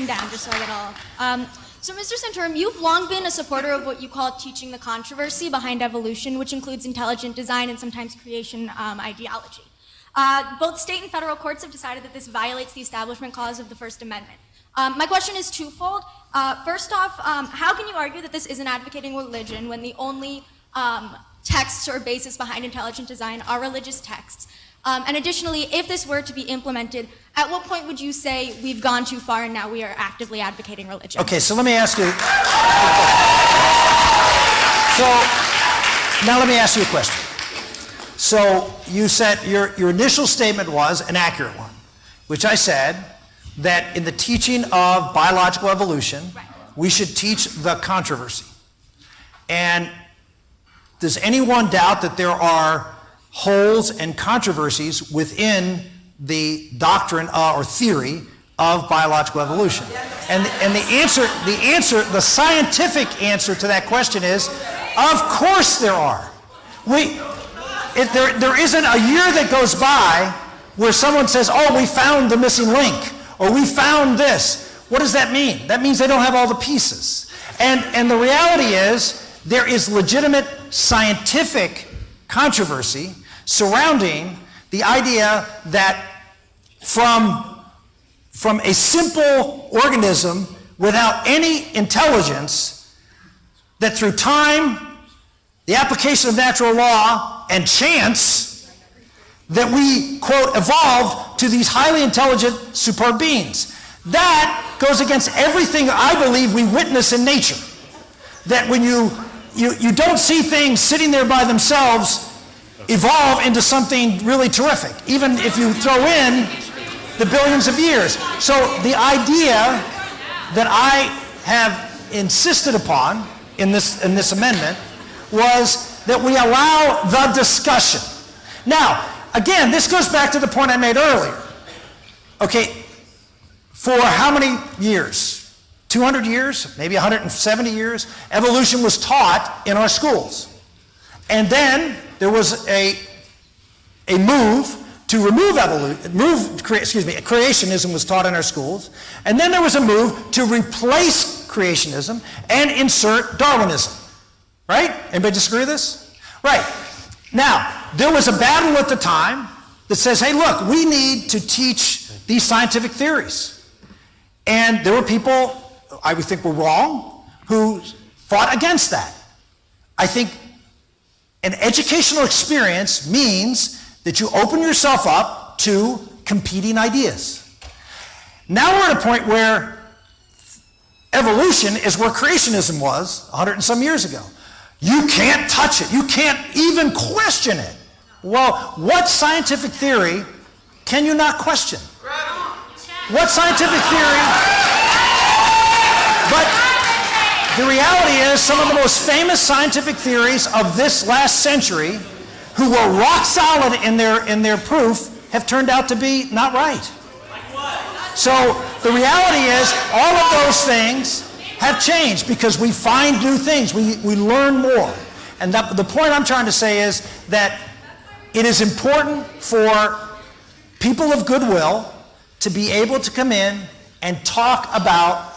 them down just so I get all. So Mr. Santorum, you've long been a supporter of what you call teaching the controversy behind evolution, which includes intelligent design and sometimes creation ideology. Both state and federal courts have decided that this violates the Establishment Clause of the First Amendment. My question is twofold. First off, how can you argue that this isn't advocating religion when the only texts or basis behind intelligent design are religious texts? And additionally, if this were to be implemented, at what point would you say we've gone too far and now we are actively advocating religion? Okay, so let me ask you. Now let me ask you a question. So you said your initial statement was an accurate one, which I said that in the teaching of biological evolution, we should teach the controversy. And does anyone doubt that there are holes and controversies within the doctrine or theory of biological evolution? And the scientific answer to that question is, of course there are. There isn't a year that goes by where someone says, oh, we found the missing link, or we found this. What does that mean? That means they don't have all the pieces. And the reality is, there is legitimate scientific controversy surrounding the idea that from a simple organism without any intelligence, that through time, the application of natural law, and chance, that we, quote, evolved to these highly intelligent, superb beings. That goes against everything I believe we witness in nature. That when you don't see things sitting there by themselves evolve into something really terrific, even if you throw in the billions of years. So the idea that I have insisted upon in this amendment was that we allow the discussion. Now, again, this goes back to the point I made earlier. Okay, for how many years? 200 years, maybe 170 years, evolution was taught in our schools. And then there was a move to remove creationism was taught in our schools. And then there was a move to replace creationism and insert Darwinism. Right? Anybody disagree with this? Right. Now, there was a battle at the time that says, hey, look, we need to teach these scientific theories. And there were people, I would think were wrong, who fought against that. I think an educational experience means that you open yourself up to competing ideas. Now we're at a point where evolution is where creationism was 100 and some years ago. You can't touch it. You can't even question it. Well, what scientific theory can you not question? What scientific theory? But the reality is some of the most famous scientific theories of this last century, who were rock solid in their proof, have turned out to be not right. So the reality is all of those things have changed because we find new things. We learn more. And the point I'm trying to say is that it is important for people of goodwill to be able to come in and talk about,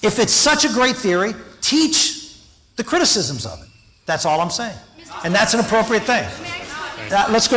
if it's such a great theory, teach the criticisms of it. That's all I'm saying. And that's an appropriate thing. Let's go.